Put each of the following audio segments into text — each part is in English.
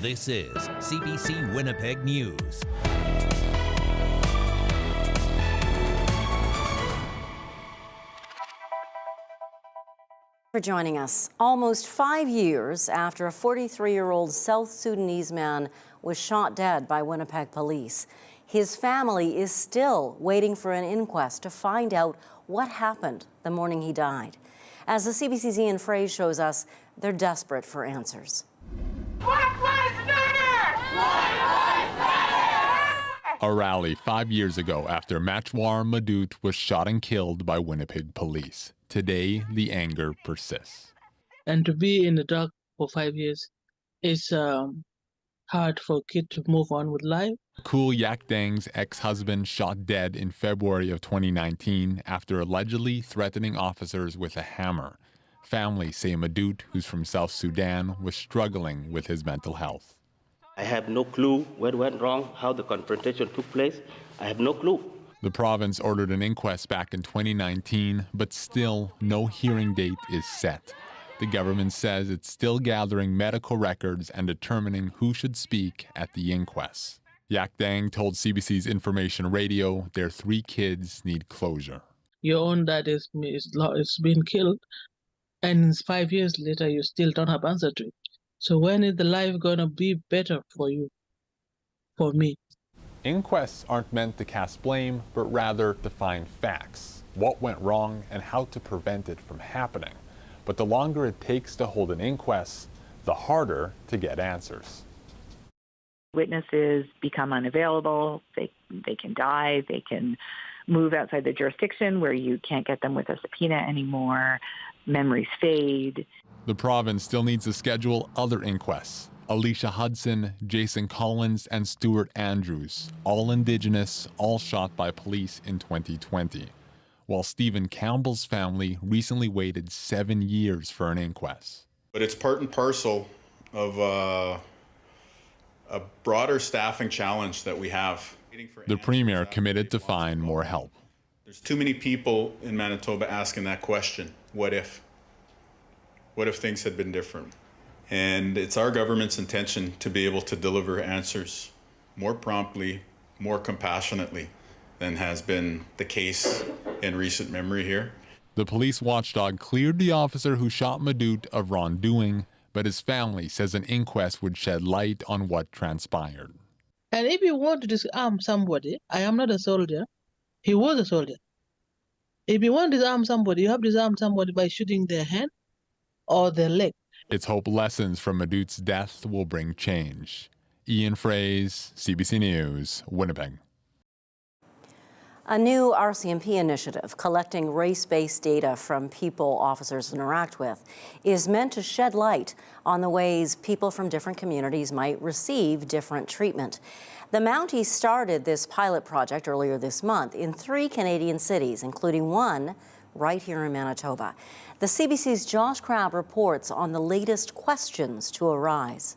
This is CBC Winnipeg News. For joining us. Almost 5 years after a 43-year-old South Sudanese man was shot dead by Winnipeg police, his family is still waiting for an inquest to find out what happened the morning he died. As the CBC's Ian Fraze shows us, they're desperate for answers. Black Lives Matter! Black Lives Matter! A rally 5 years ago after Matchwar Madut was shot and killed by Winnipeg police. Today, the anger persists. And to be in the dark for 5 years is hard for a kid to move on with life. Cool Yak Dang's ex-husband shot dead in February of 2019 after allegedly threatening officers with a hammer. Families say Madut, who's from South Sudan, was struggling with his mental health. I have no clue what went wrong, how the confrontation took place. I have no clue. The province ordered an inquest back in 2019, but still no hearing date is set. The government says it's still gathering medical records and determining who should speak at the inquest. Yak Dang told CBC's Information Radio their 3 kids need closure. Your own dad is been killed, and 5 years later you still don't have answer to it. So when is the life going to be better for you, for me? Inquests aren't meant to cast blame, but rather to find facts, what went wrong and how to prevent it from happening. But the longer it takes to hold an inquest, the harder to get answers. Witnesses become unavailable, they can die, they can move outside the jurisdiction where you can't get them with a subpoena anymore, memories fade. The province still needs to schedule other inquests. Alicia Hudson, Jason Collins, and Stuart Andrews, all Indigenous, all shot by police in 2020. While Stephen Campbell's family recently waited 7 years for an inquest. But it's part and parcel of a broader staffing challenge that we have. The Premier committed to find more help. There's too many people in Manitoba asking that question, what if? What if things had been different? And it's our government's intention to be able to deliver answers more promptly, more compassionately than has been the case in recent memory here. The police watchdog cleared the officer who shot Madut of wrongdoing, but his family says an inquest would shed light on what transpired. And if you want to disarm somebody, I am not a soldier. He was a soldier. If you want to disarm somebody, you have to disarm somebody by shooting their hand or their leg. It's hope lessons from Madut's death will bring change. Ian Fraze, CBC News, Winnipeg. A new RCMP initiative collecting race-based data from people officers interact with is meant to shed light on the ways people from different communities might receive different treatment. The Mounties started this pilot project earlier this month in 3 Canadian cities, including one right here in Manitoba. The CBC's Josh Crabb reports on the latest questions to arise.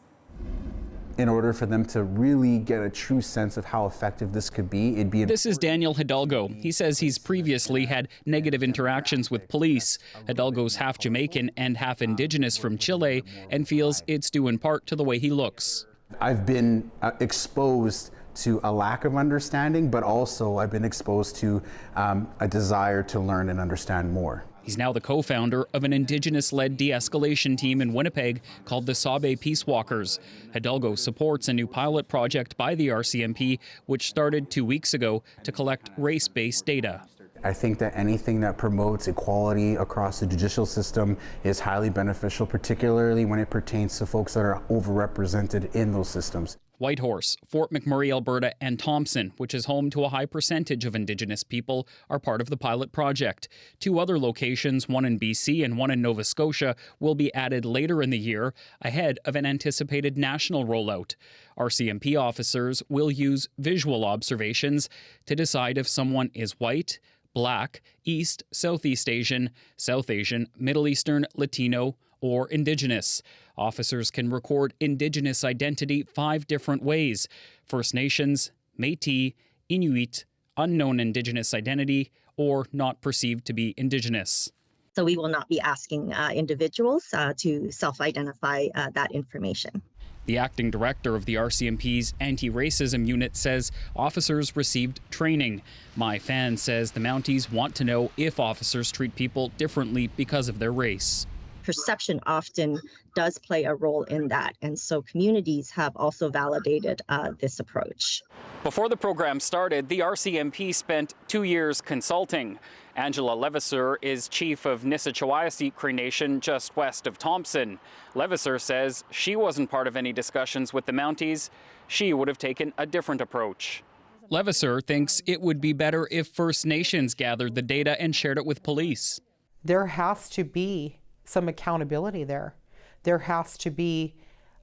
In order for them to really get a true sense of how effective this could be, it'd be... This is Daniel Hidalgo. He says he's previously had negative interactions with police. Hidalgo's half Jamaican and half Indigenous from Chile and feels it's due in part to the way he looks. I've been exposed to a lack of understanding, but also I've been exposed to a desire to learn and understand more. He's now the co-founder of an Indigenous-led de-escalation team in Winnipeg called the Sabe Peace Walkers. Hidalgo supports a new pilot project by the RCMP, which started 2 weeks ago to collect race-based data. I think that anything that promotes equality across the judicial system is highly beneficial, particularly when it pertains to folks that are overrepresented in those systems. Whitehorse, Fort McMurray, Alberta, and Thompson, which is home to a high percentage of Indigenous people, are part of the pilot project. 2 other locations, one in BC and one in Nova Scotia, will be added later in the year, ahead of an anticipated national rollout. RCMP officers will use visual observations to decide if someone is white, Black, East, Southeast Asian, South Asian, Middle Eastern, Latino, or Indigenous. Officers can record Indigenous identity 5 different ways: First Nations, Métis, Inuit, unknown Indigenous identity, or not perceived to be Indigenous. So we will not be asking individuals to self-identify that information. The acting director of the RCMP's anti-racism unit says officers received training. My Fan says the Mounties want to know if officers treat people differently because of their race. Perception often does play a role in that, and so communities have also validated this approach. Before the program started, the RCMP spent 2 years consulting. Angela Levasseur is chief of Nissequawashit Cree Nation just west of Thompson. Levasseur says she wasn't part of any discussions with the Mounties. She would have taken a different approach. Levasseur thinks it would be better if First Nations gathered the data and shared it with police. There has to be some accountability there. There has to be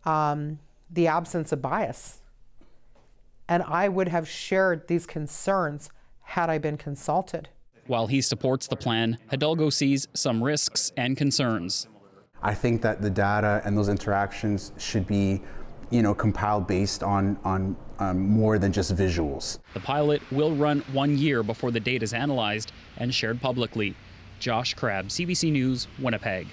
the absence of bias. And I would have shared these concerns had I been consulted. While he supports the plan, Hidalgo sees some risks and concerns. I think that the data and those interactions should be, compiled based on more than just visuals. The pilot will run 1 year before the data is analyzed and shared publicly. Josh Crabb, CBC News, Winnipeg.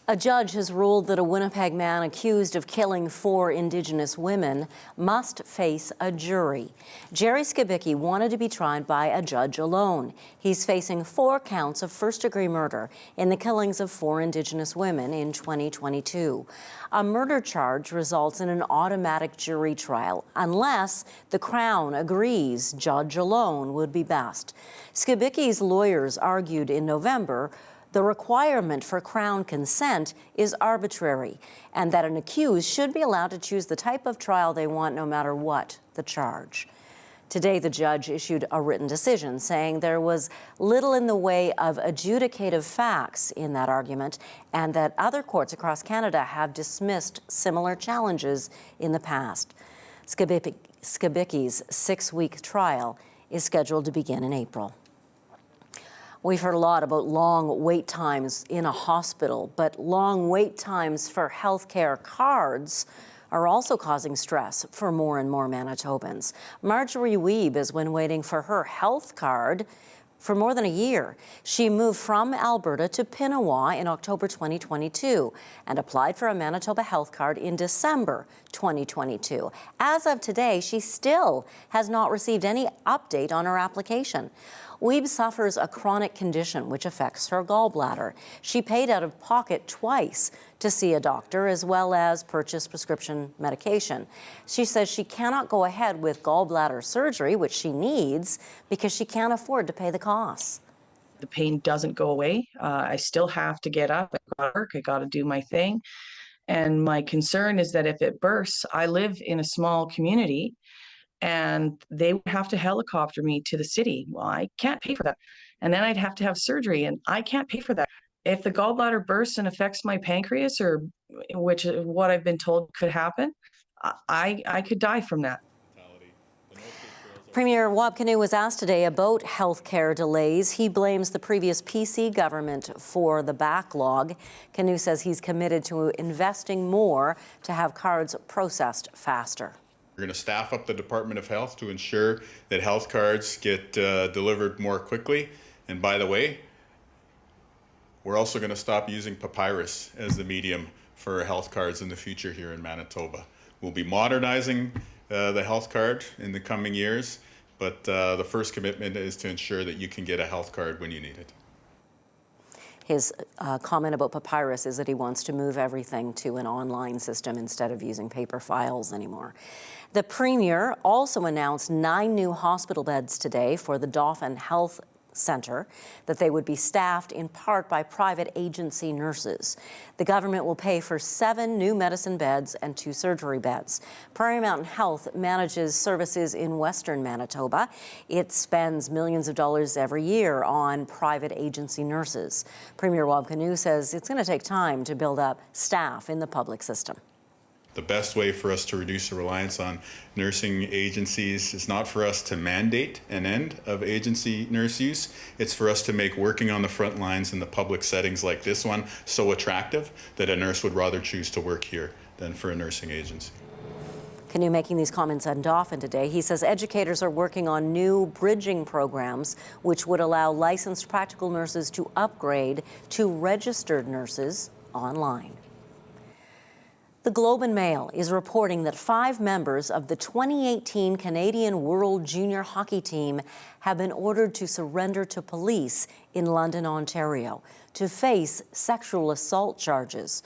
A judge has ruled that a Winnipeg man accused of killing 4 Indigenous women must face a jury. Jerry Skibicki wanted to be tried by a judge alone. He's facing 4 counts of first-degree murder in the killings of 4 Indigenous women in 2022. A murder charge results in an automatic jury trial unless the Crown agrees judge alone would be best. Skibicki's lawyers argued in November the requirement for Crown consent is arbitrary and that an accused should be allowed to choose the type of trial they want no matter what the charge. Today, the judge issued a written decision saying there was little in the way of adjudicative facts in that argument and that other courts across Canada have dismissed similar challenges in the past. Skibicki's 6-week trial is scheduled to begin in April. We've heard a lot about long wait times in a hospital, but long wait times for healthcare cards are also causing stress for more and more Manitobans. Marjorie Wiebe has been waiting for her health card for more than a year. She moved from Alberta to Pinawa in October 2022 and applied for a Manitoba health card in December 2022. As of today, she still has not received any update on her application. Wiebe suffers a chronic condition which affects her gallbladder. She paid out of pocket twice to see a doctor as well as purchase prescription medication. She says she cannot go ahead with gallbladder surgery, which she needs, because she can't afford to pay the costs. The pain doesn't go away. I still have to get up, I gotta work, I gotta do my thing. And my concern is that if it bursts, I live in a small community and they would have to helicopter me to the city. Well, I can't pay for that. And then I'd have to have surgery and I can't pay for that. If the gallbladder bursts and affects my pancreas, or which is what I've been told could happen, I could die from that. Premier Wab Kinew was asked today about healthcare delays. He blames the previous PC government for the backlog. Kinew says he's committed to investing more to have cards processed faster. We're going to staff up the Department of Health to ensure that health cards get delivered more quickly. And by the way, we're also going to stop using papyrus as the medium for health cards in the future here in Manitoba. We'll be modernizing the health card in the coming years, but the first commitment is to ensure that you can get a health card when you need it. His comment about papyrus is that he wants to move everything to an online system instead of using paper files anymore. The Premier also announced 9 new hospital beds today for the Dauphin Health Centre, that they would be staffed in part by private agency nurses. The government will pay for 7 new medicine beds and 2 surgery beds. Prairie Mountain Health manages services in Western Manitoba. It spends millions of dollars every year on private agency nurses. Premier Wab Kinew says it's going to take time to build up staff in the public system. The best way for us to reduce the reliance on nursing agencies is not for us to mandate an end of agency nurse use. It's for us to make working on the front lines in the public settings like this one so attractive that a nurse would rather choose to work here than for a nursing agency. Kinew making these comments on Dauphin today. He says educators are working on new bridging programs which would allow licensed practical nurses to upgrade to registered nurses online. The Globe and Mail is reporting that 5 members of the 2018 Canadian World Junior Hockey Team have been ordered to surrender to police in London, Ontario, to face sexual assault charges.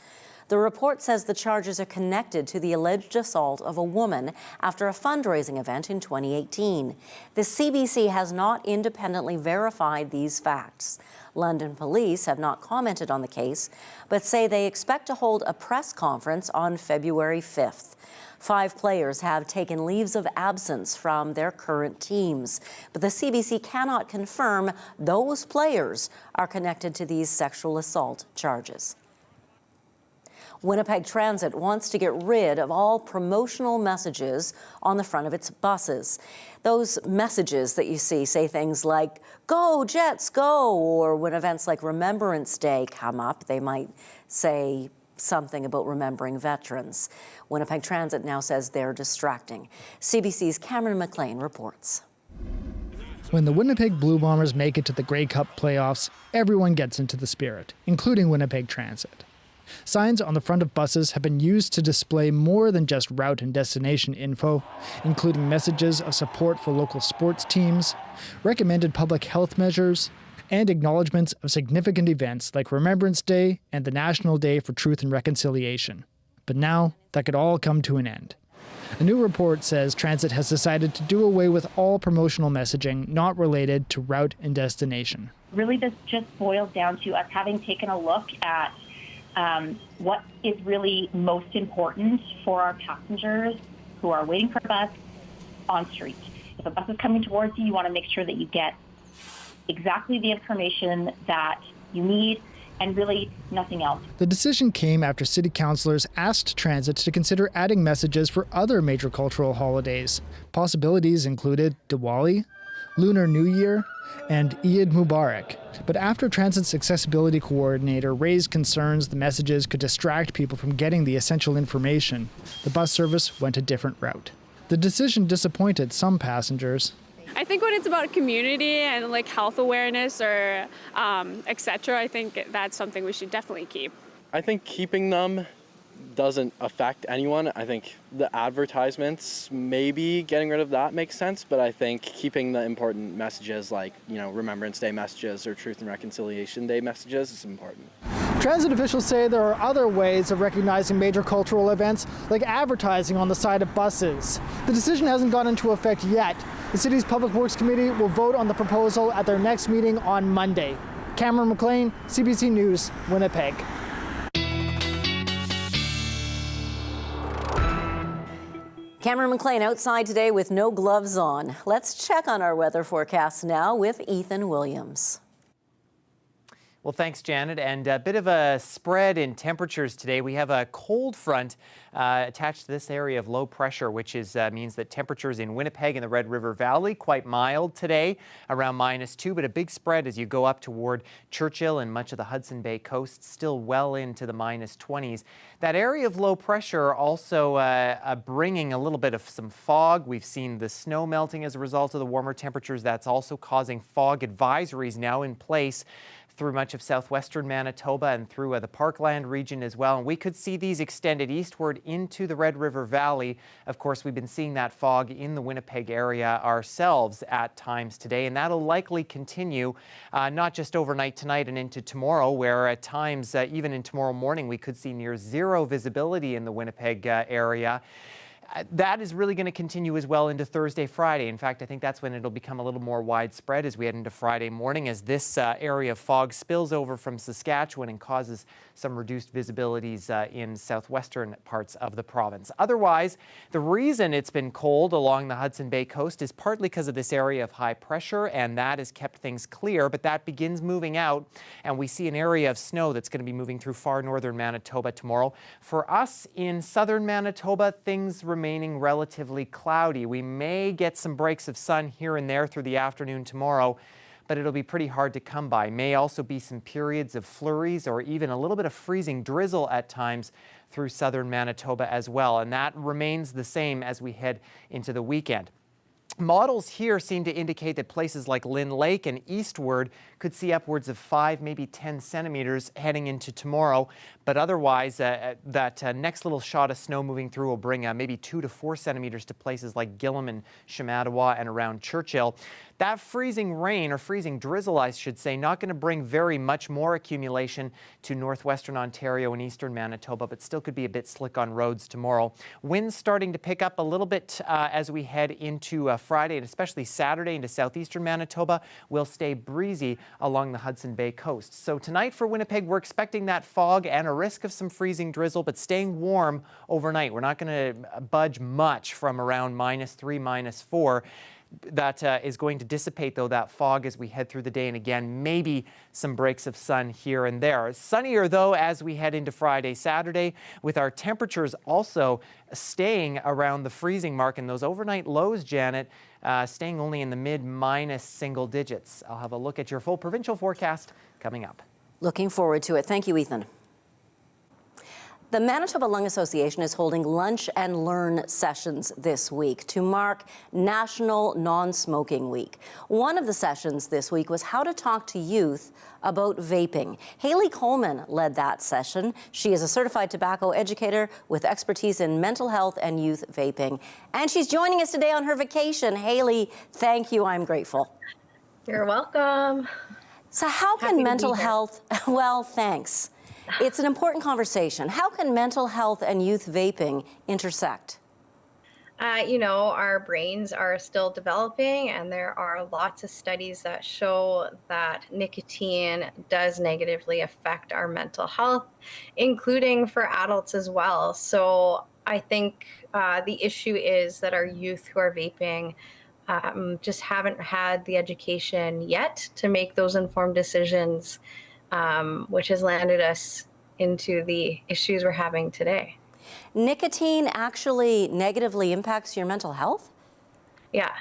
The report says the charges are connected to the alleged assault of a woman after a fundraising event in 2018. The CBC has not independently verified these facts. London police have not commented on the case, but say they expect to hold a press conference on February 5th. 5 players have taken leaves of absence from their current teams, but the CBC cannot confirm those players are connected to these sexual assault charges. Winnipeg Transit wants to get rid of all promotional messages on the front of its buses. Those messages that you see say things like, "Go Jets, go," or when events like Remembrance Day come up, they might say something about remembering veterans. Winnipeg Transit now says they're distracting. CBC's Cameron McLean reports. When the Winnipeg Blue Bombers make it to the Grey Cup playoffs, everyone gets into the spirit, including Winnipeg Transit. Signs on the front of buses have been used to display more than just route and destination info, including messages of support for local sports teams, recommended public health measures, and acknowledgements of significant events like Remembrance Day and the National Day for Truth and Reconciliation. But now, that could all come to an end. A new report says Transit has decided to do away with all promotional messaging not related to route and destination. Really, this just boils down to us having taken a look at what is really most important for our passengers who are waiting for a bus on street. If a bus is coming towards you, you want to make sure that you get exactly the information that you need and really nothing else. The decision came after city councillors asked Transit to consider adding messages for other major cultural holidays. Possibilities included Diwali, Lunar New Year, and Eid Mubarak. But after Transit's accessibility coordinator raised concerns the messages could distract people from getting the essential information, the bus service went a different route. The decision disappointed some passengers. I think when it's about community and like health awareness or etc., I think that's something we should definitely keep. I think keeping them doesn't affect anyone. I think the advertisements, maybe getting rid of that makes sense, but I think keeping the important messages like, Remembrance Day messages or Truth and Reconciliation Day messages is important. Transit officials say there are other ways of recognizing major cultural events, like advertising on the side of buses. The decision hasn't gone into effect yet. The city's Public Works Committee will vote on the proposal at their next meeting on Monday. Cameron McLean, CBC News, Winnipeg. Cameron McLean outside today with no gloves on. Let's check on our weather forecast now with Ethan Williams. Well, thanks, Janet. And a bit of a spread in temperatures today. We have a cold front attached to this area of low pressure, which means that temperatures in Winnipeg and the Red River Valley quite mild today, around -2, but a big spread as you go up toward Churchill and much of the Hudson Bay coast, still well into the -20s. That area of low pressure also bringing a little bit of some fog. We've seen the snow melting as a result of the warmer temperatures. That's also causing fog advisories now in place through much of southwestern Manitoba and through the Parkland region as well. And we could see these extended eastward into the Red River Valley. Of course, we've been seeing that fog in the Winnipeg area ourselves at times today, and that'll likely continue not just overnight tonight and into tomorrow, where at times, even in tomorrow morning, we could see near zero visibility in the Winnipeg area. That is really going to continue as well into Thursday, Friday. In fact, I think that's when it'll become a little more widespread as we head into Friday morning, as this area of fog spills over from Saskatchewan and causes some reduced visibilities in southwestern parts of the province. Otherwise, the reason it's been cold along the Hudson Bay coast is partly because of this area of high pressure, and that has kept things clear, but that begins moving out, and we see an area of snow that's going to be moving through far northern Manitoba tomorrow. For us in southern Manitoba, things remaining relatively cloudy. We may get some breaks of sun here and there through the afternoon tomorrow, but it'll be pretty hard to come by. May also be some periods of flurries or even a little bit of freezing drizzle at times through southern Manitoba as well, and that remains the same as we head into the weekend. Models here seem to indicate that places like Lynn Lake and eastward could see upwards of 5, maybe 10 centimeters heading into tomorrow. But otherwise, that next little shot of snow moving through will bring maybe 2 to 4 centimeters to places like Gillam and Shamattawa and around Churchill. That freezing rain, or freezing drizzle, I should say, not going to bring very much more accumulation to northwestern Ontario and eastern Manitoba, but still could be a bit slick on roads tomorrow. Winds starting to pick up a little bit as we head into Friday, and especially Saturday into southeastern Manitoba. Will stay breezy along the Hudson Bay coast. So tonight for Winnipeg, we're expecting that fog and a risk of some freezing drizzle, but staying warm overnight. We're not going to budge much from around -3, -4. That is going to dissipate, though, that fog as we head through the day, and again, maybe some breaks of sun here and there. Sunnier, though, as we head into Friday, Saturday, with our temperatures also staying around the freezing mark, and those overnight lows, Janet, staying only in the mid- single digits. I'll have a look at your full provincial forecast coming up. Looking forward to it. Thank you, Ethan. The Manitoba Lung Association is holding Lunch and Learn sessions this week to mark National Non-Smoking Week. One of the sessions this week was how to talk to youth about vaping. Haley Coleman led that session. She is a certified tobacco educator with expertise in mental health and youth vaping. And she's joining us today on her vacation. Haley, thank you. I'm grateful. You're welcome. So how can mental health, well, thanks. It's an important conversation. How can mental health and youth vaping intersect? Our brains are still developing, and there are lots of studies that show that nicotine does negatively affect our mental health, including for adults as well. So I think the issue is that our youth who are vaping just haven't had the education yet to make those informed decisions, which has landed us into the issues we're having today. Nicotine actually negatively impacts your mental health? Yeah,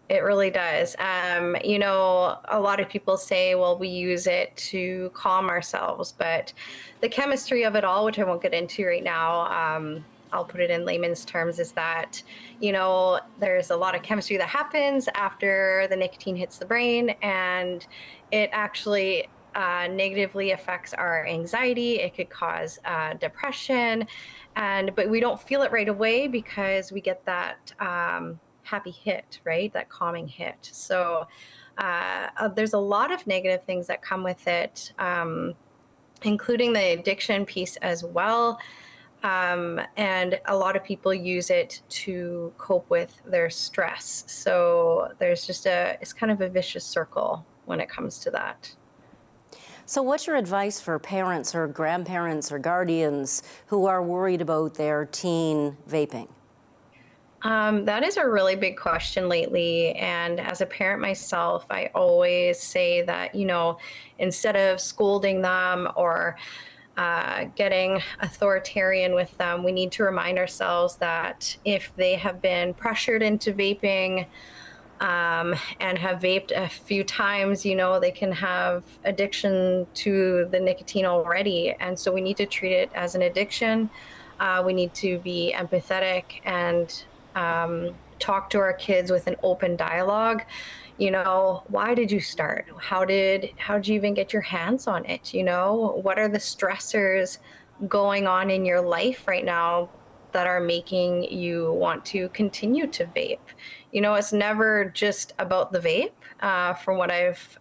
it really does. A lot of people say, well, we use it to calm ourselves, but the chemistry of it all, which I won't get into right now, I'll put it in layman's terms, is that, there's a lot of chemistry that happens after the nicotine hits the brain, and it actually negatively affects our anxiety. It could cause depression, but we don't feel it right away because we get that happy hit, right? That calming hit. So there's a lot of negative things that come with it, including the addiction piece as well. And a lot of people use it to cope with their stress. So there's just it's kind of a vicious circle when it comes to that. So what's your advice for parents or grandparents or guardians who are worried about their teen vaping? That is a really big question lately. And as a parent myself, I always say that, instead of scolding them or getting authoritarian with them, we need to remind ourselves that if they have been pressured into vaping, and have vaped a few times, they can have addiction to the nicotine already. And so we need to treat it as an addiction. We need to be empathetic and talk to our kids with an open dialogue. Why did you start? How did you even get your hands on it? What are the stressors going on in your life right now that are making you want to continue to vape? It's never just about the vape, from what I've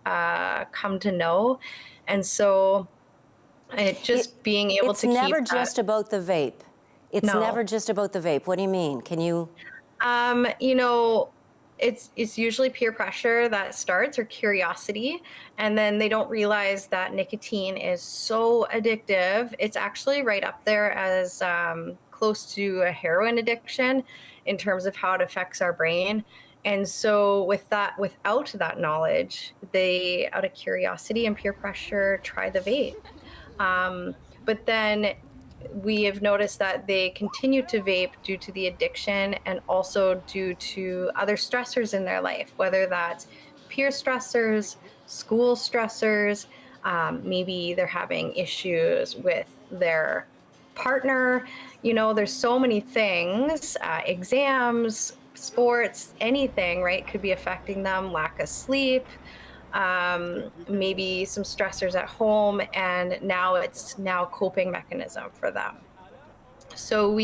come to know. And so being able to keep It's never just about the vape. It's never just about the vape. What do you mean? Can you? It's usually peer pressure that starts, or curiosity, and then they don't realize that nicotine is so addictive. It's actually right up there as close to a heroin addiction in terms of how it affects our brain. And so without that knowledge, they, out of curiosity and peer pressure, try the vape. But then we have noticed that they continue to vape due to the addiction and also due to other stressors in their life, whether that's peer stressors, school stressors, maybe they're having issues with their partner. There's so many things, exams, sports, anything, right, could be affecting them, lack of sleep, maybe some stressors at home, and now it's coping mechanism for them. So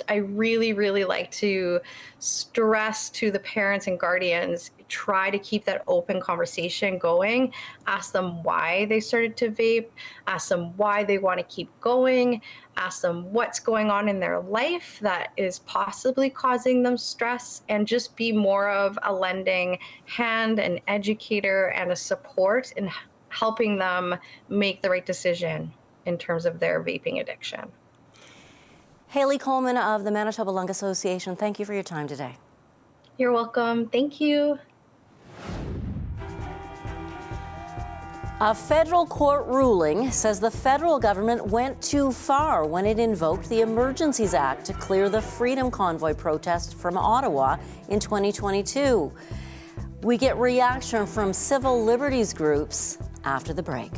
I really, really like to stress to the parents and guardians, try to keep that open conversation going, ask them why they started to vape, ask them why they want to keep going, ask them what's going on in their life that is possibly causing them stress, and just be more of a lending hand, an educator, and a support in helping them make the right decision in terms of their vaping addiction. Haley Coleman of the Manitoba Lung Association, thank you for your time today. You're welcome. Thank you. A federal court ruling says the federal government went too far when it invoked the Emergencies Act to clear the Freedom Convoy protest from Ottawa in 2022. We get reaction from civil liberties groups after the break.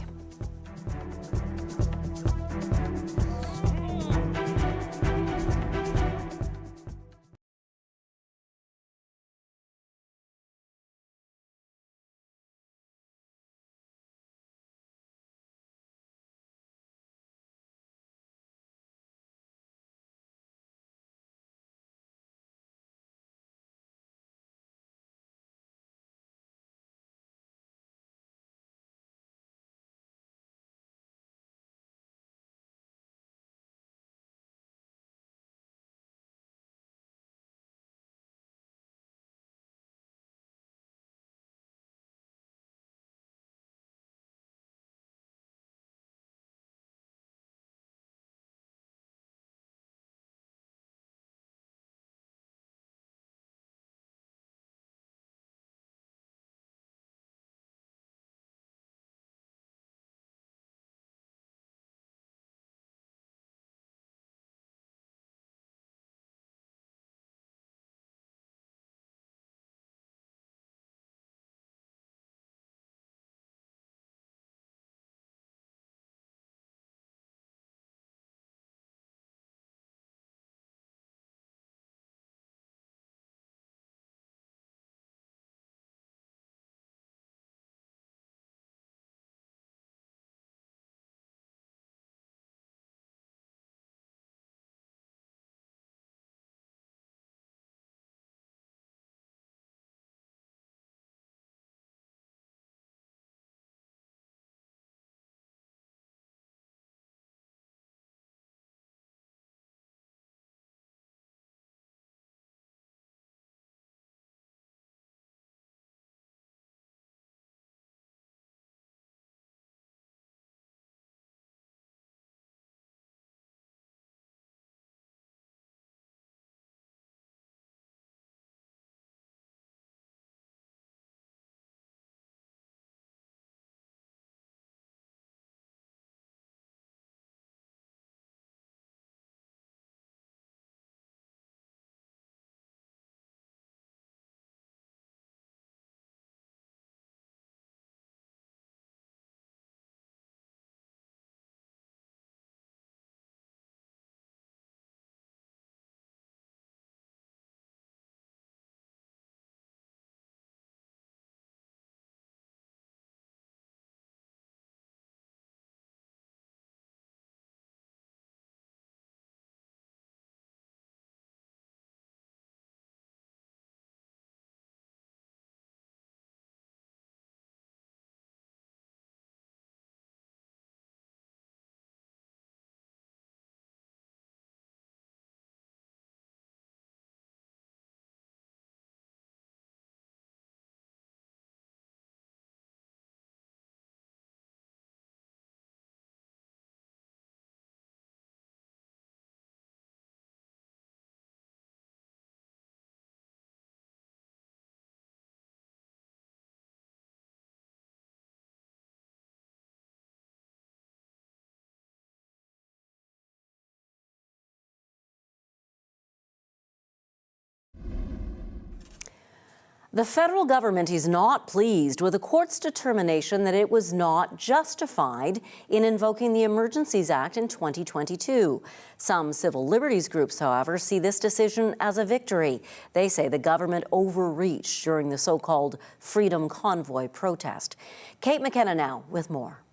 The federal government is not pleased with the court's determination that it was not justified in invoking the Emergencies Act in 2022. Some civil liberties groups, however, see this decision as a victory. They say the government overreached during the so-called Freedom Convoy protest. Kate McKenna now with more.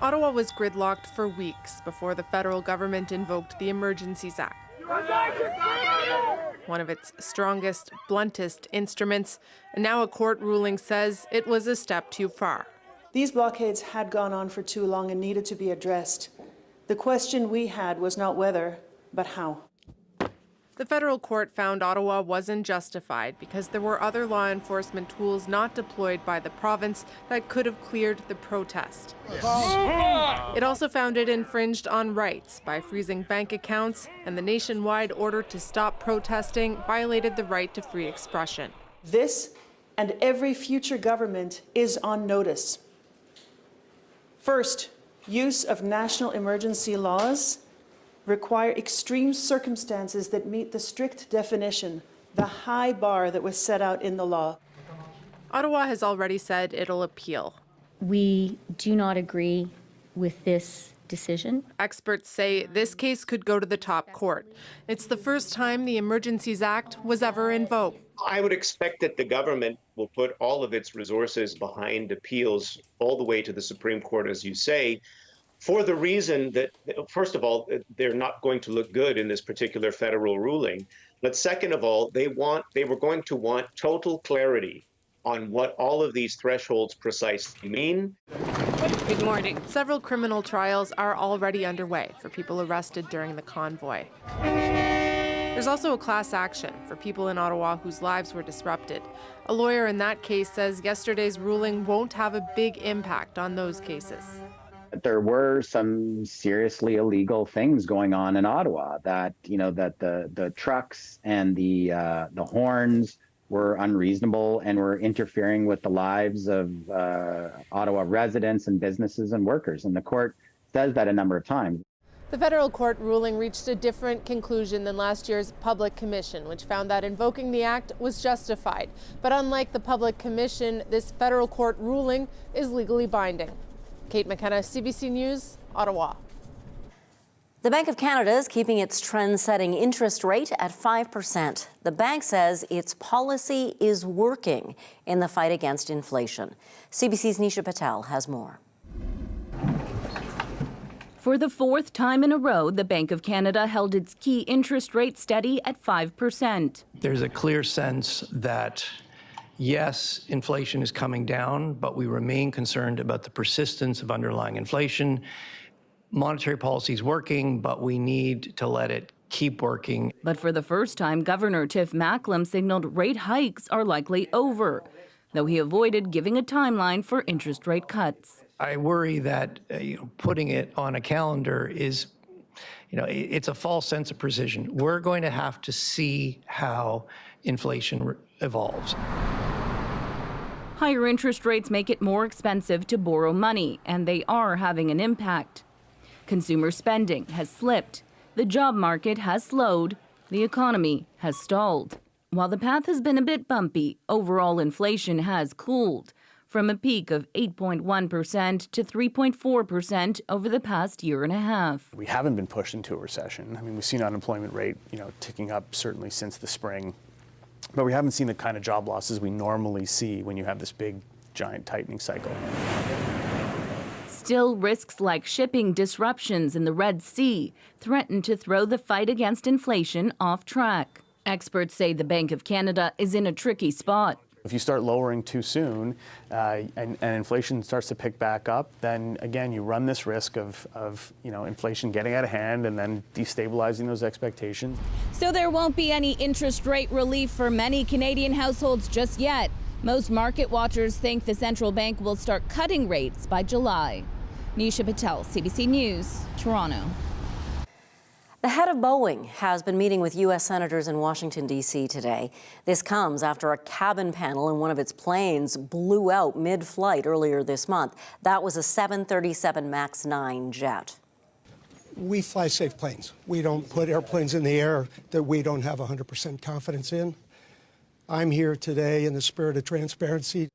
Ottawa was gridlocked for weeks before the federal government invoked the Emergencies Act. One of its strongest, bluntest instruments, and now a court ruling says it was a step too far. These blockades had gone on for too long and needed to be addressed. The question we had was not whether, but how. The federal court found Ottawa wasn't justified because there were other law enforcement tools not deployed by the province that could have cleared the protest. It also found it infringed on rights by freezing bank accounts, and the nationwide order to stop protesting violated the right to free expression. This and every future government is on notice. First, use of national emergency laws require extreme circumstances that meet the strict definition, the high bar that was set out in the law. Ottawa has already said it'll appeal. We do not agree with this decision. Experts say this case could go to the top court. It's the first time the Emergencies Act was ever invoked. I would expect that the government will put all of its resources behind appeals all the way to the Supreme Court, as you say, for the reason that, first of all, they're not going to look good in this particular federal ruling. But second of all, they were going to want total clarity on what all of these thresholds precisely mean. Good morning. Several criminal trials are already underway for people arrested during the convoy. There's also a class action for people in Ottawa whose lives were disrupted. A lawyer in that case says yesterday's ruling won't have a big impact on those cases. There were some seriously illegal things going on in Ottawa that, that the trucks and the horns were unreasonable and were interfering with the lives of Ottawa residents and businesses and workers. And the court says that a number of times. The federal court ruling reached a different conclusion than last year's public commission, which found that invoking the act was justified. But unlike the public commission, this federal court ruling is legally binding. Kate McKenna, CBC News, Ottawa. The Bank of Canada is keeping its trend-setting interest rate at 5%. The bank says its policy is working in the fight against inflation. CBC's Nisha Patel has more. For the fourth time in a row, the Bank of Canada held its key interest rate steady at 5%. There's a clear sense that yes, inflation is coming down, but we remain concerned about the persistence of underlying inflation. Monetary policy is working, but we need to let it keep working. But for the first time, Governor Tiff Macklem signaled rate hikes are likely over, though he avoided giving a timeline for interest rate cuts. I worry that putting it on a calendar is, it's a false sense of precision. We're going to have to see how inflation evolves. Higher interest rates make it more expensive to borrow money, and they are having an impact. Consumer spending has slipped, the job market has slowed, the economy has stalled. While the path has been a bit bumpy, overall inflation has cooled from a peak of 8.1% to 3.4% over the past year and a half. We haven't been pushed into a recession. I mean, we've seen unemployment rate, ticking up certainly since the spring. But we haven't seen the kind of job losses we normally see when you have this big, giant tightening cycle. Still, risks like shipping disruptions in the Red Sea threaten to throw the fight against inflation off track. Experts say the Bank of Canada is in a tricky spot. If you start lowering too soon and inflation starts to pick back up, then again, you run this risk of inflation getting out of hand and then destabilizing those expectations. So there won't be any interest rate relief for many Canadian households just yet. Most market watchers think the central bank will start cutting rates by July. Nisha Patel, CBC News, Toronto. The head of Boeing has been meeting with U.S. senators in Washington, D.C. today. This comes after a cabin panel in one of its planes blew out mid-flight earlier this month. That was a 737 MAX 9 jet. We fly safe planes. We don't put airplanes in the air that we don't have 100% confidence in. I'm here today in the spirit of transparency.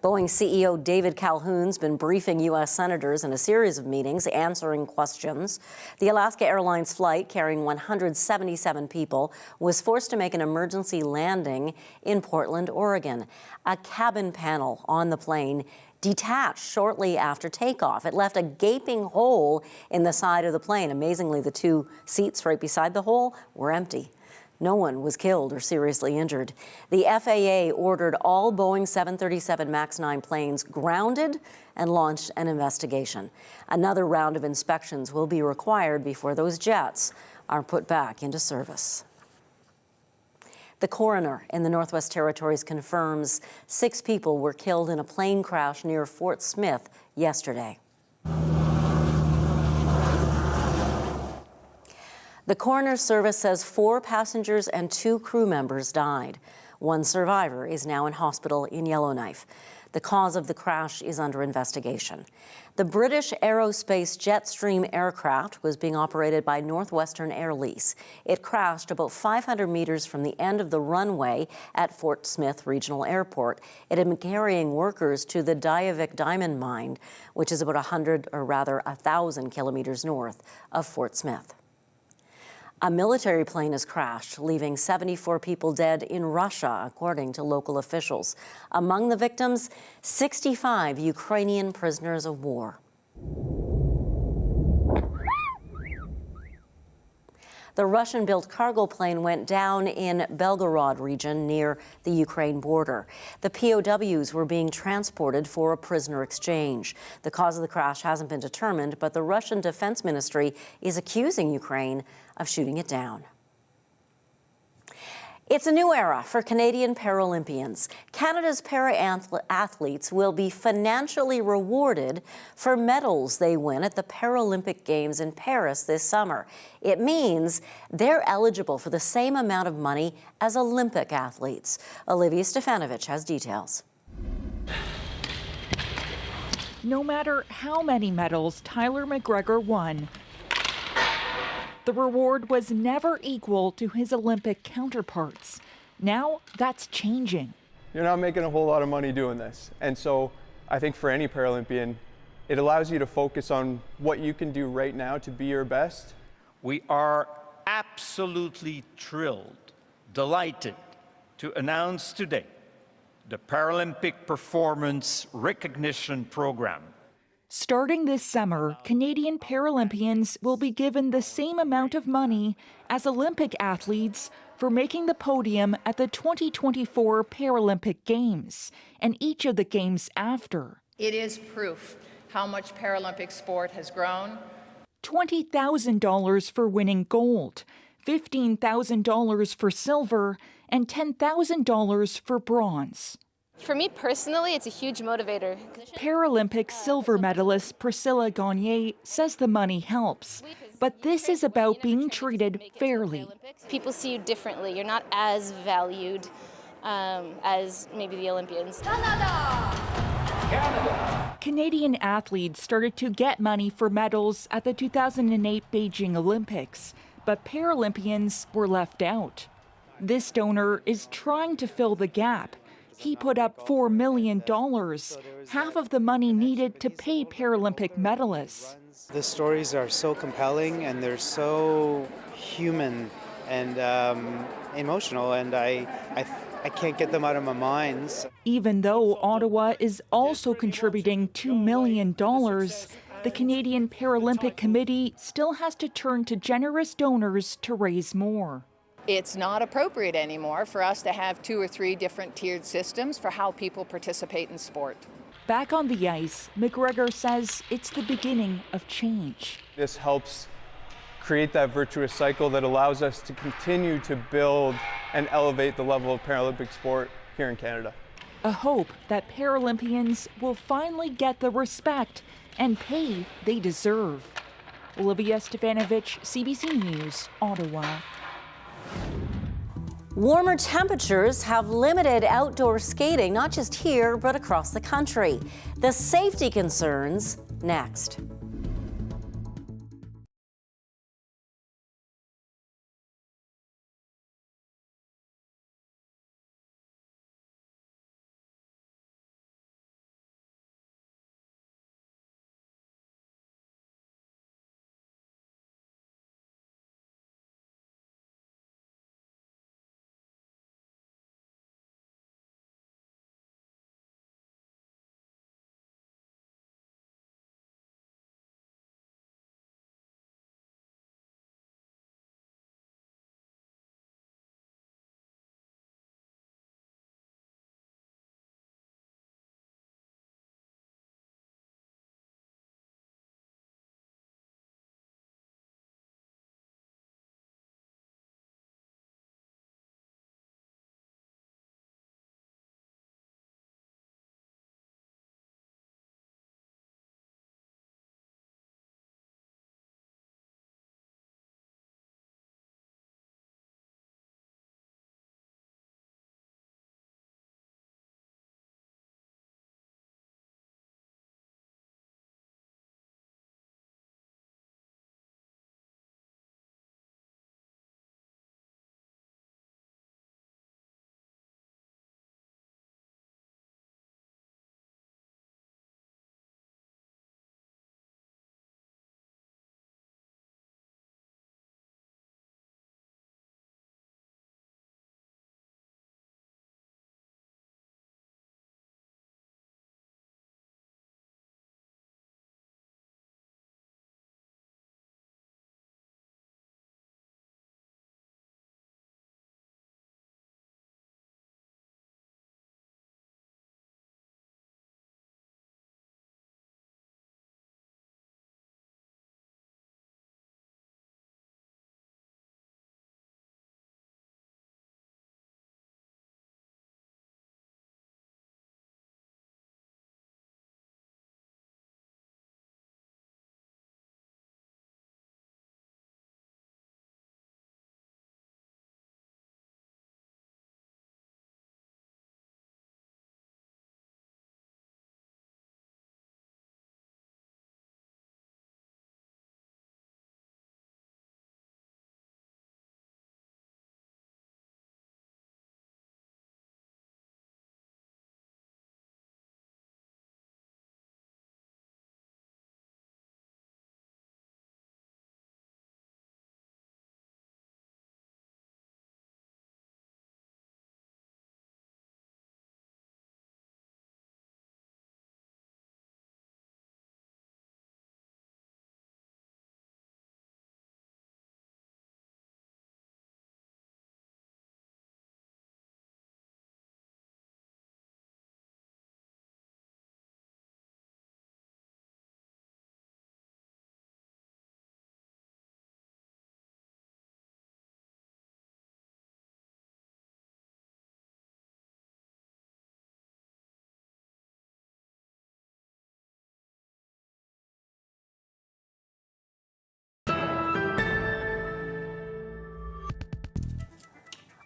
Boeing CEO David Calhoun's been briefing U.S. senators in a series of meetings, answering questions. The Alaska Airlines flight carrying 177 people was forced to make an emergency landing in Portland, Oregon. A cabin panel on the plane detached shortly after takeoff. It left a gaping hole in the side of the plane. Amazingly, the two seats right beside the hole were empty. No one was killed or seriously injured. The FAA ordered all Boeing 737 MAX 9 planes grounded and launched an investigation. Another round of inspections will be required before those jets are put back into service. The coroner in the Northwest Territories confirms 6 people were killed in a plane crash near Fort Smith yesterday. The coroner's service says 4 passengers and 2 crew members died. 1 survivor is now in hospital in Yellowknife. The cause of the crash is under investigation. The British aerospace Jetstream aircraft was being operated by Northwestern Air Lease. It crashed about 500 meters from the end of the runway at Fort Smith Regional Airport. It had been carrying workers to the Diavik Diamond Mine, which is about 1,000 kilometers north of Fort Smith. A military plane has crashed, leaving 74 people dead in Russia, according to local officials. Among the victims, 65 Ukrainian prisoners of war. The Russian-built cargo plane went down in Belgorod region near the Ukraine border. The POWs were being transported for a prisoner exchange. The cause of the crash hasn't been determined, but the Russian Defense Ministry is accusing Ukraine of shooting it down. It's a new era for Canadian Paralympians. Canada's para-athletes will be financially rewarded for medals they win at the Paralympic Games in Paris this summer. It means they're eligible for the same amount of money as Olympic athletes. Olivia Stefanovic has details. No matter how many medals Tyler McGregor won, the reward was never equal to his Olympic counterparts. Now that's changing. You're not making a whole lot of money doing this. And so I think for any Paralympian, it allows you to focus on what you can do right now to be your best. We are absolutely thrilled, delighted to announce today the Paralympic Performance Recognition Program. Starting this summer, Canadian Paralympians will be given the same amount of money as Olympic athletes for making the podium at the 2024 Paralympic Games and each of the games after. It is proof how much Paralympic sport has grown. $20,000 for winning gold, $15,000 for silver, and $10,000 for bronze. For me personally, it's a huge motivator. Paralympic silver medalist Priscilla Gagné says the money helps, but this is about being treated fairly. People see you differently. You're not as valued as maybe the Olympians. Canada. Canadian athletes started to get money for medals at the 2008 Beijing Olympics, but Paralympians were left out. This donor is trying to fill the gap. He put up $4 million, half of the money needed to pay Paralympic medalists. The stories are so compelling and they're so human and emotional, and I can't get them out of my mind. Even though Ottawa is also contributing $2 million, the Canadian Paralympic Committee still has to turn to generous donors to raise more. It's not appropriate anymore for us to have 2 or 3 different tiered systems for how people participate in sport. Back on the ice, McGregor says it's the beginning of change. This helps create that virtuous cycle that allows us to continue to build and elevate the level of Paralympic sport here in Canada. A hope that Paralympians will finally get the respect and pay they deserve. Olivia Stefanovic, CBC News, Ottawa. Warmer temperatures have limited outdoor skating, not just here, but across the country. The safety concerns next.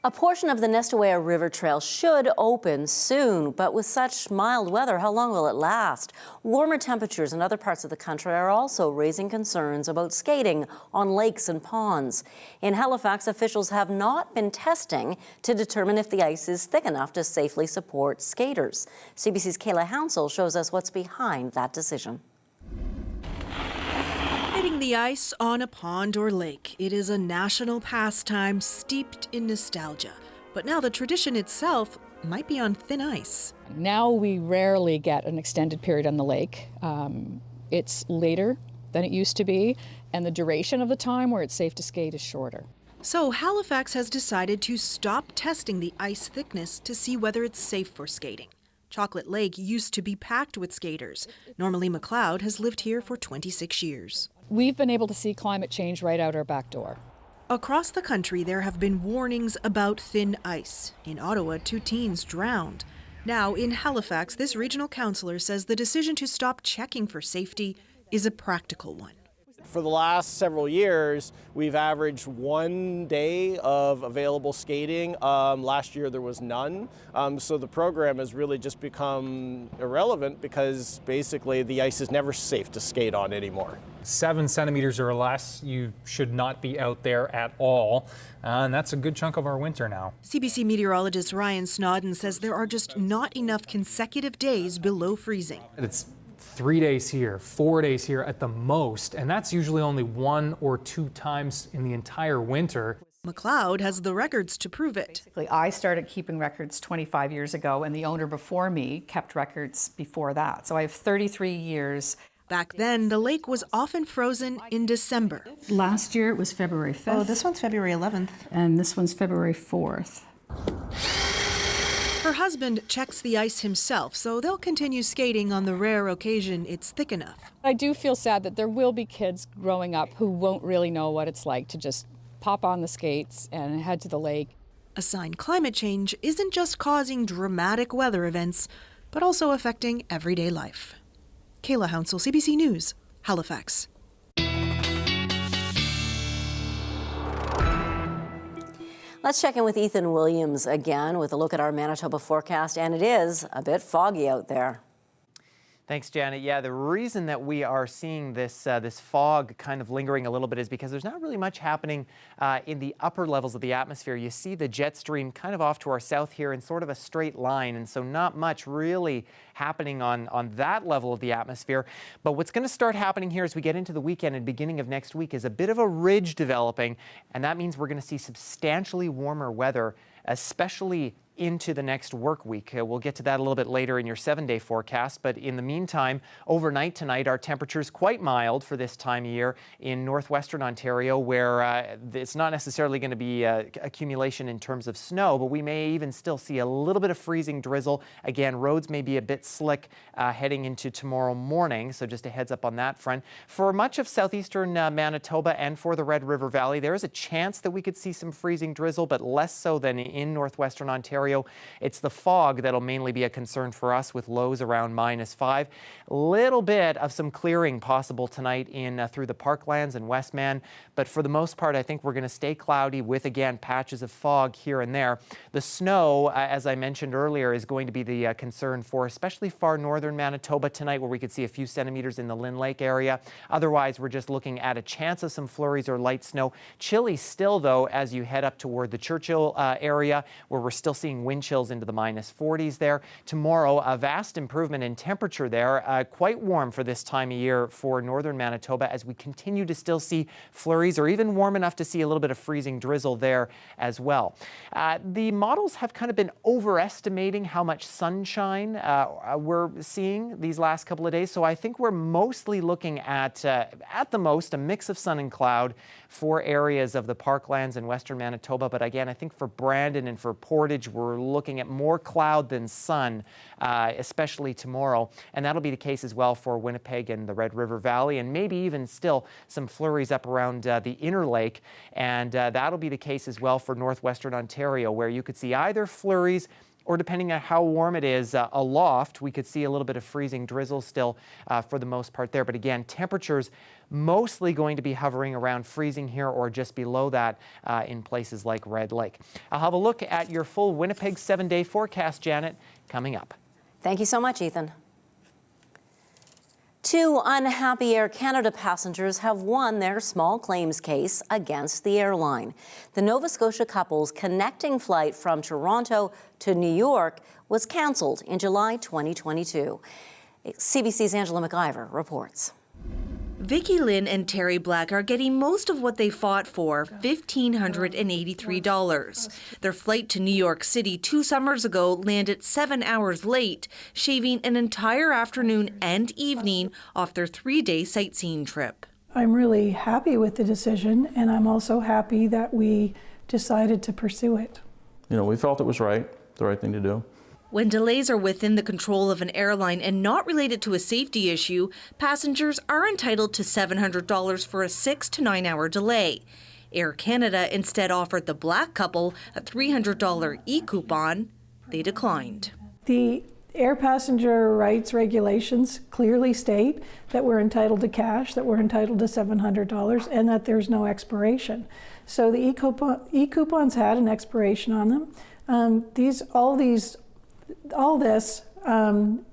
A portion of the Nestawaya River Trail should open soon, but with such mild weather, how long will it last? Warmer temperatures in other parts of the country are also raising concerns about skating on lakes and ponds. In Halifax, officials have not been testing to determine if the ice is thick enough to safely support skaters. CBC's Kayla Hounsell shows us what's behind that decision. Hitting the ice on a pond or lake. It is a national pastime steeped in nostalgia. But now the tradition itself might be on thin ice. Now we rarely get an extended period on the lake. It's later than it used to be, and the duration of the time where it's safe to skate is shorter. So Halifax has decided to stop testing the ice thickness to see whether it's safe for skating. Chocolate Lake used to be packed with skaters. Normally McLeod has lived here for 26 years. We've been able to see climate change right out our back door. Across the country, there have been warnings about thin ice. In Ottawa, 2 teens drowned. Now, in Halifax, this regional councillor says the decision to stop checking for safety is a practical one. For the last several years, we've averaged 1 day of available skating. Last year there was none. So the program has really just become irrelevant because basically the ice is never safe to skate on anymore. 7 centimeters or less, you should not be out there at all. And that's a good chunk of our winter now. CBC meteorologist Ryan Snodden says there are just not enough consecutive days below freezing. It's 3 days here, 4 days here at the most, and that's usually only 1 or 2 times in the entire winter. McLeod has the records to prove it. I started keeping records 25 years ago, and the owner before me kept records before that. So I have 33 years. Back then, the lake was often frozen in December. Last year it was February 5th. Oh, this one's February 11th. And this one's February 4th. Her husband checks the ice himself, so they'll continue skating on the rare occasion it's thick enough. I do feel sad that there will be kids growing up who won't really know what it's like to just pop on the skates and head to the lake. A sign climate change isn't just causing dramatic weather events, but also affecting everyday life. Kayla Hounsell, CBC News, Halifax. Let's check in with Ethan Williams again with a look at our Manitoba forecast, and it is a bit foggy out there. Thanks, Janet. Yeah, the reason that we are seeing this fog kind of lingering a little bit is because there's not really much happening in the upper levels of the atmosphere. You see the jet stream kind of off to our south here in sort of a straight line, and so not much really happening on that level of the atmosphere. But what's going to start happening here as we get into the weekend and beginning of next week is a bit of a ridge developing, and that means we're going to see substantially warmer weather, especially into the next work week. We'll get to that a little bit later in your 7-day forecast, but in the meantime, overnight tonight, our temperatures quite mild for this time of year in northwestern Ontario, where it's not necessarily going to be accumulation in terms of snow, but we may even still see a little bit of freezing drizzle. Again, roads may be a bit slick heading into tomorrow morning, so just a heads up on that front. For much of southeastern Manitoba and for the Red River Valley, there is a chance that we could see some freezing drizzle, but less so than in northwestern Ontario. It's the fog that'll mainly be a concern for us, with lows around -5. Little bit of some clearing possible tonight in through the Parklands and Westman, but for the most part, I think we're going to stay cloudy with, again, patches of fog here and there. The snow, as I mentioned earlier, is going to be the concern for especially far northern Manitoba tonight, where we could see a few centimeters in the Lynn Lake area. Otherwise, we're just looking at a chance of some flurries or light snow. Chilly still, though, as you head up toward the Churchill area, where we're still seeing wind chills into the -40s there. Tomorrow, a vast improvement in temperature there, quite warm for this time of year for northern Manitoba, as we continue to still see flurries, or even warm enough to see a little bit of freezing drizzle there as well. The models have kind of been overestimating how much sunshine we're seeing these last couple of days, so I think we're mostly looking at the most, a mix of sun and cloud for areas of the Parklands and western Manitoba. But again, I think for Brandon and for Portage, we're looking at more cloud than sun, especially tomorrow. And that'll be the case as well for Winnipeg and the Red River Valley, and maybe even still some flurries up around the Inner Lake. And that'll be the case as well for northwestern Ontario, where you could see either flurries or depending on how warm it is aloft, we could see a little bit of freezing drizzle still for the most part there. But again, temperatures mostly going to be hovering around freezing here or just below that in places like Red Lake. I'll have a look at your full Winnipeg 7-day forecast, Janet, coming up. Thank you so much, Ethan. 2 unhappy Air Canada passengers have won their small claims case against the airline. The Nova Scotia couple's connecting flight from Toronto to New York was cancelled in July 2022. CBC's Angela McIver reports. Vicky Lynn and Terry Black are getting most of what they fought for, $1,583. Their flight to New York City 2 summers ago landed 7 hours late, shaving an entire afternoon and evening off their 3-day sightseeing trip. I'm really happy with the decision, and I'm also happy that we decided to pursue it. You know, we felt it was right, the right thing to do. When delays are within the control of an airline and not related to a safety issue, passengers are entitled to $700 for a 6 to 9 hour delay. Air Canada instead offered the Black couple a $300 e-coupon. They declined. The air passenger rights regulations clearly state that we're entitled to cash, that we're entitled to $700, and that there's no expiration. So the e-coupons had an expiration on them. All this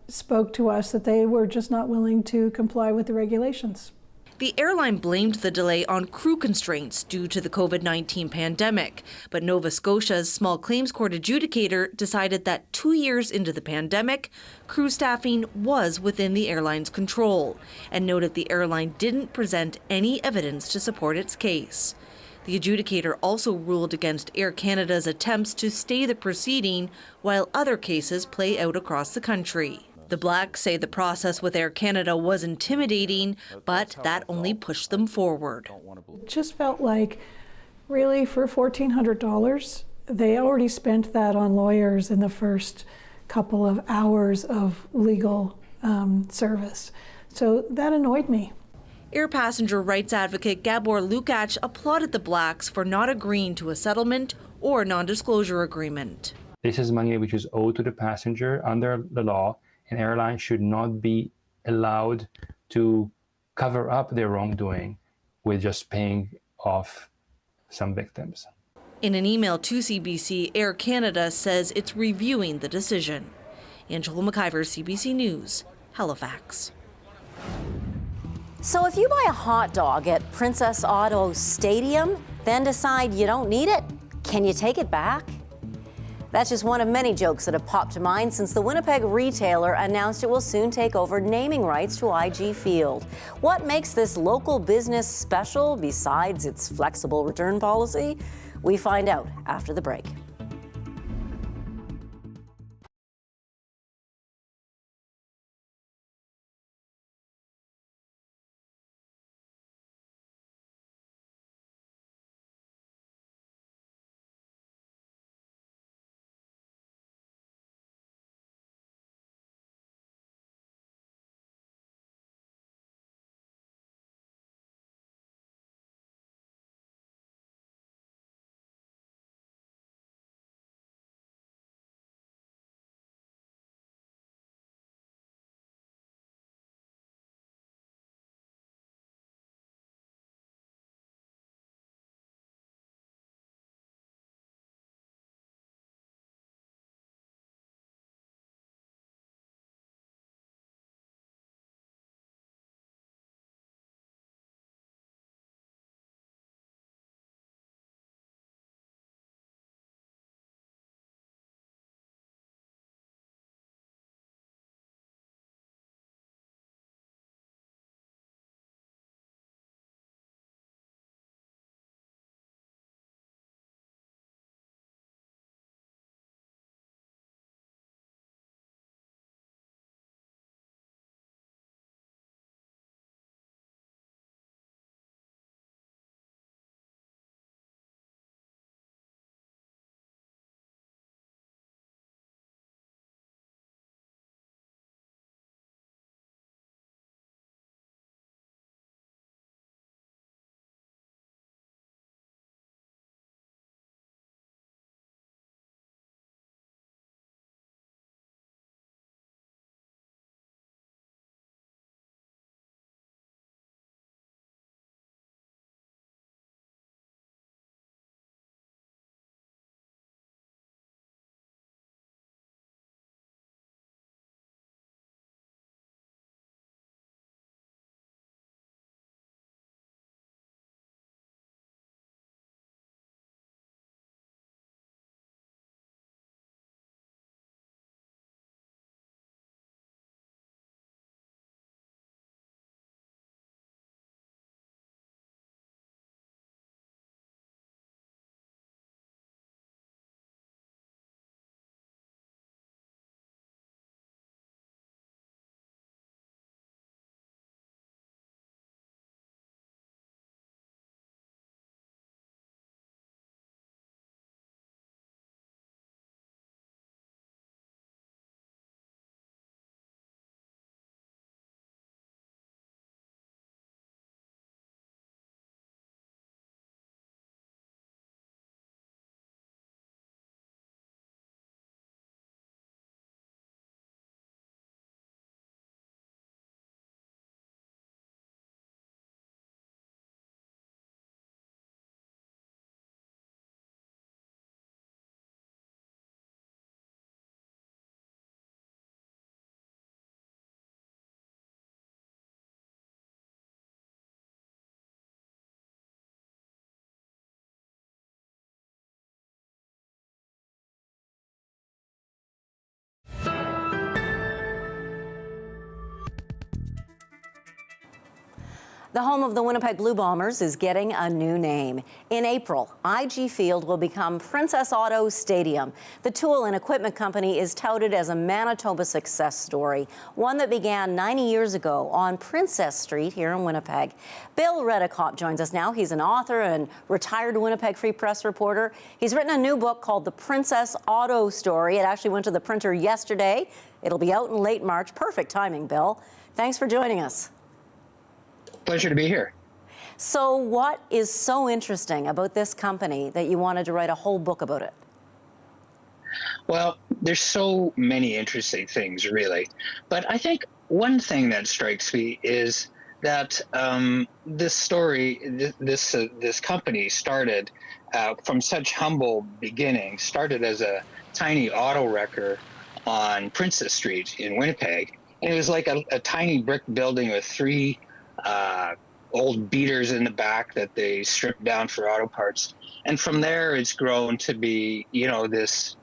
spoke to us that they were just not willing to comply with the regulations. The airline blamed the delay on crew constraints due to the COVID-19 pandemic, but Nova Scotia's small claims court adjudicator decided that 2 years into the pandemic, crew staffing was within the airline's control, and noted the airline didn't present any evidence to support its case. The adjudicator also ruled against Air Canada's attempts to stay the proceeding while other cases play out across the country. The Blacks say the process with Air Canada was intimidating, but that only pushed them forward. It just felt like, really, for $1,400, they already spent that on lawyers in the first couple of hours of legal service. So that annoyed me. Air passenger rights advocate Gabor Lukács applauded the Blacks for not agreeing to a settlement or non-disclosure agreement. This is money which is owed to the passenger under the law, and airlines should not be allowed to cover up their wrongdoing with just paying off some victims. In an email to CBC, Air Canada says it's reviewing the decision. Angela McIver, CBC News, Halifax. So if you buy a hot dog at Princess Auto Stadium, then decide you don't need it, can you take it back? That's just one of many jokes that have popped to mind since the Winnipeg retailer announced it will soon take over naming rights to IG Field. What makes this local business special besides its flexible return policy? We find out after the break. The home of the Winnipeg Blue Bombers is getting a new name. In April, IG Field will become Princess Auto Stadium. The tool and equipment company is touted as a Manitoba success story, one that began 90 years ago on Princess Street here in Winnipeg. Bill Redekop joins us now. He's an author and retired Winnipeg Free Press reporter. He's written a new book called The Princess Auto Story. It actually went to the printer yesterday. It'll be out in late March. Perfect timing, Bill. Thanks for joining us. Pleasure to be here. So what is so interesting about this company that you wanted to write a whole book about it? Well, there's so many interesting things, really. But I think one thing that strikes me is that this story, this company started from such humble beginnings, started as a tiny auto wrecker on Princess Street in Winnipeg. And it was like a tiny brick building with three old beaters in the back that they stripped down for auto parts, and from there it's grown to be, you know, this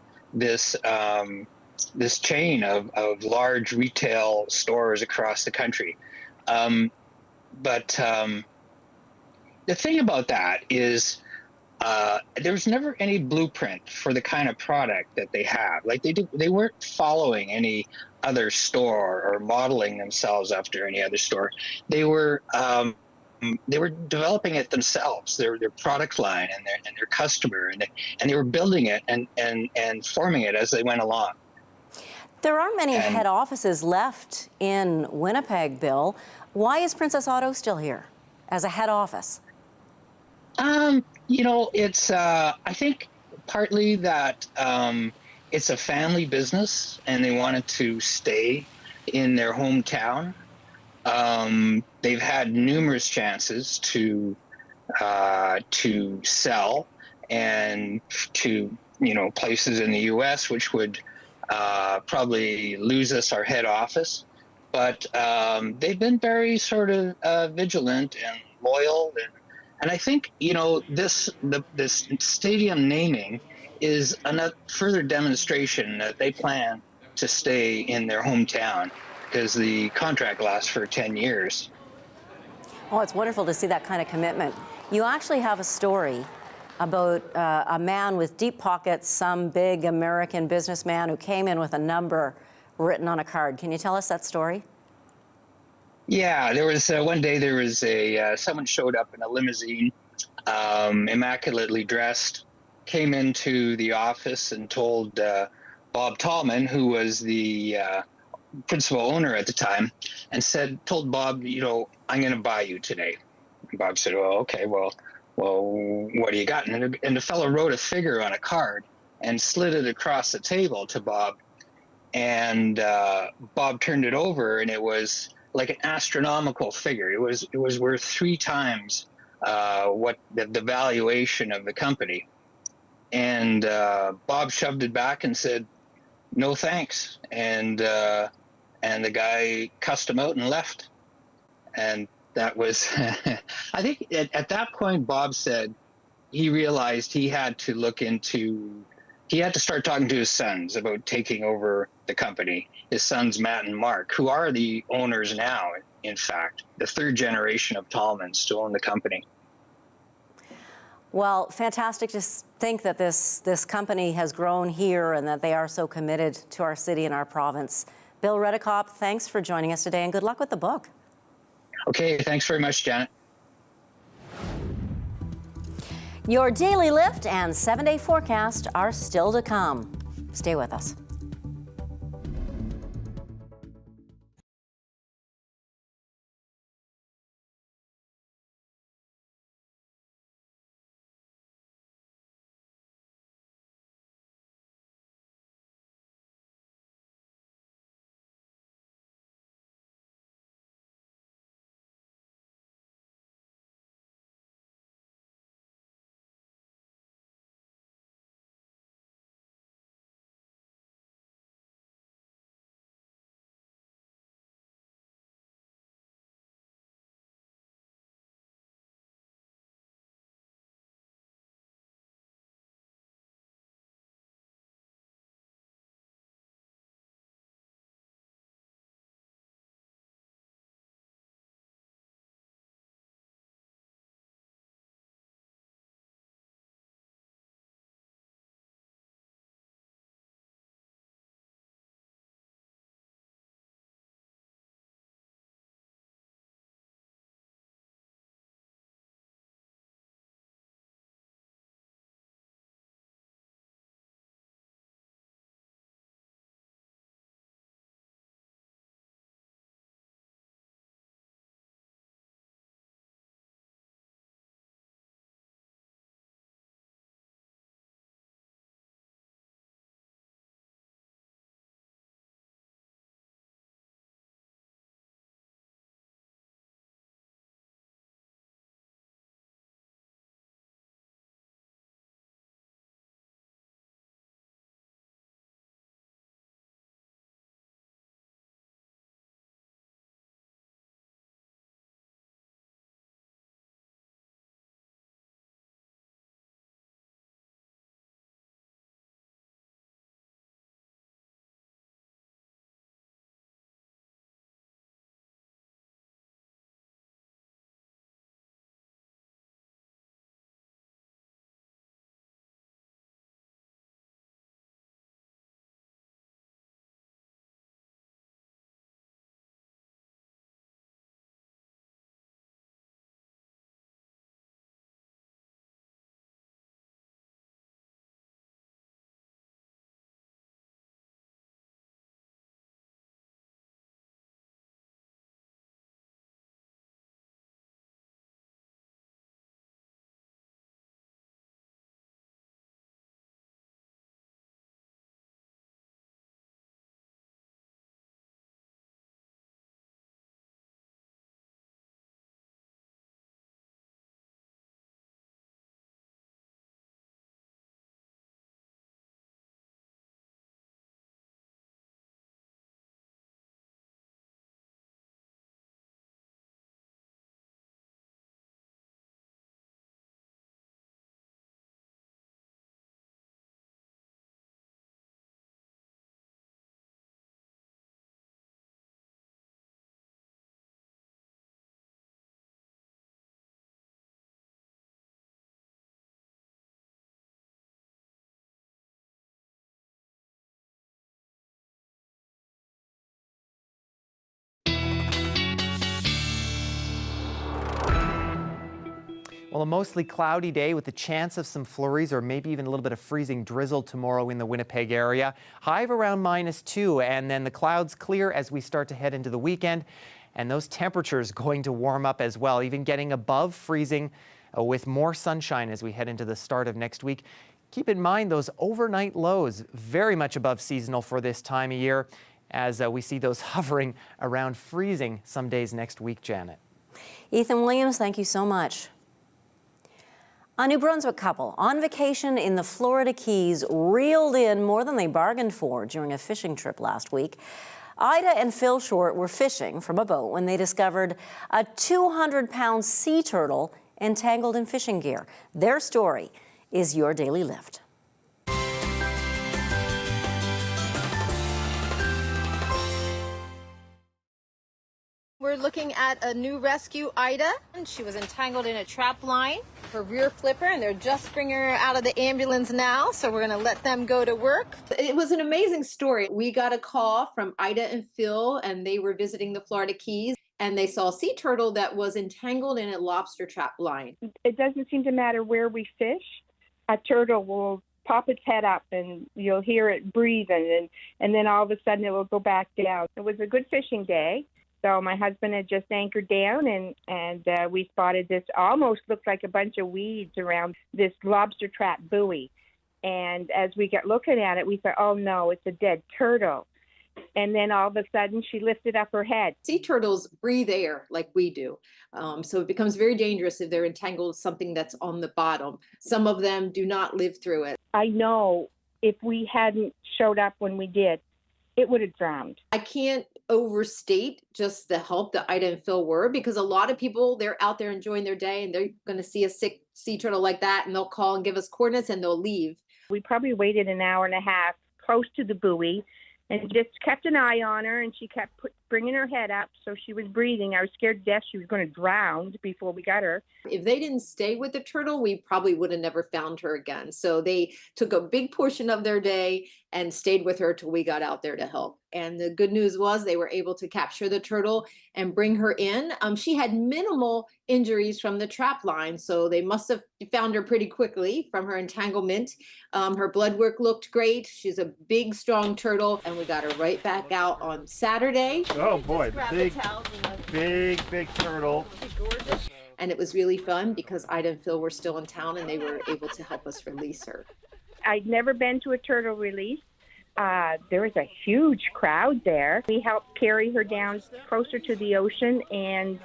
chain of large retail stores across the country. But the thing about that is there's never any blueprint for the kind of product that they have. Like they weren't following any other store or modeling themselves after any other store. They were developing it themselves, their product line and their customer, and they were building it and forming it as they went along. There aren't many head offices left in Winnipeg, Bill. Why is Princess Auto still here as a head office? You know, it's I think partly that it's a family business and they wanted to stay in their hometown. They've had numerous chances to sell and to, you know, places in the U.S. which would probably lose us our head office, but they've been very sort of vigilant and loyal, and I think, you know, this stadium naming is another further demonstration that they plan to stay in their hometown, because the contract lasts for 10 years. Oh, it's wonderful to see that kind of commitment. You actually have a story about a man with deep pockets, some big American businessman who came in with a number written on a card. Can you tell us that story? Yeah, there was one day there was someone showed up in a limousine, immaculately dressed, came into the office and told Bob Tallman, who was the principal owner at the time, and told Bob, you know, I'm going to buy you today. And Bob said, well, okay, well, what do you got? And the fellow wrote a figure on a card and slid it across the table to Bob. And Bob turned it over, and it was like an astronomical figure. It was worth 3 times what the valuation of the company. And Bob shoved it back and said, no thanks. And the guy cussed him out and left. And that was, I think at that point, Bob said he realized he had to start talking to his sons about taking over the company. His sons, Matt and Mark, who are the owners now, in fact, the 3rd generation of Tallmans to own the company. Well, fantastic to think that this company has grown here and that they are so committed to our city and our province. Bill Redekop, thanks for joining us today, and good luck with the book. Okay, thanks very much, Janet. Your daily lift and 7-day forecast are still to come. Stay with us. Well, a mostly cloudy day with the chance of some flurries or maybe even a little bit of freezing drizzle tomorrow in the Winnipeg area. High of around -2, and then the clouds clear as we start to head into the weekend. And those temperatures going to warm up as well, even getting above freezing with more sunshine as we head into the start of next week. Keep in mind those overnight lows, very much above seasonal for this time of year, as we see those hovering around freezing some days next week, Janet. Ethan Williams, thank you so much. A New Brunswick couple on vacation in the Florida Keys reeled in more than they bargained for during a fishing trip last week. Ida and Phil Short were fishing from a boat when they discovered a 200-pound sea turtle entangled in fishing gear. Their story is your Daily Lift. We're looking at a new rescue, Ida. She was entangled in a trap line, her rear flipper, and they're just bringing her out of the ambulance now, so we're gonna let them go to work. It was an amazing story. We got a call from Ida and Phil, and they were visiting the Florida Keys, and they saw a sea turtle that was entangled in a lobster trap line. It doesn't seem to matter where we fish. A turtle will pop its head up and you'll hear it breathing, and then all of a sudden it will go back down. It was a good fishing day. So my husband had just anchored down, and we spotted this, almost looked like a bunch of weeds around this lobster trap buoy. And as we got looking at it, we thought, oh no, it's a dead turtle. And then all of a sudden she lifted up her head. Sea turtles breathe air like we do. So it becomes very dangerous if they're entangled with something that's on the bottom. Some of them do not live through it. I know if we hadn't showed up when we did, it would have drowned. I can't overstate just the help that Ida and Phil were, because a lot of people, they're out there enjoying their day and they're going to see a sick sea turtle like that and they'll call and give us coordinates and they'll leave. We probably waited an hour and a half close to the buoy and just kept an eye on her, and she kept bringing her head up, so she was breathing. I was scared to death she was going to drown before we got her. If they didn't stay with the turtle, we probably would have never found her again. So they took a big portion of their day and stayed with her till we got out there to help. And the good news was they were able to capture the turtle and bring her in. She had minimal injuries from the trap line, so they must have found her pretty quickly from her entanglement. Her blood work looked great. She's a big, strong turtle, and we got her right back out on Saturday. Oh boy, big turtle. And it was really fun because Ida and Phil were still in town and they were able to help us release her. I'd never been to a turtle release. There was a huge crowd there. We helped carry her down closer to the ocean, and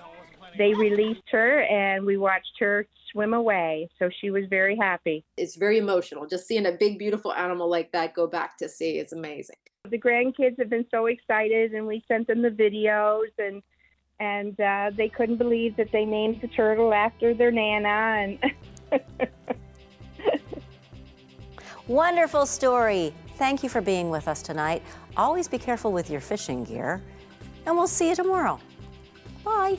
they released her, and we watched her swim away. So she was very happy. It's very emotional. Just seeing a big, beautiful animal like that go back to sea is amazing. The grandkids have been so excited, and we sent them the videos, and they couldn't believe that they named the turtle after their Nana. And Wonderful story. Thank you for being with us tonight. Always be careful with your fishing gear, and we'll see you tomorrow. Bye.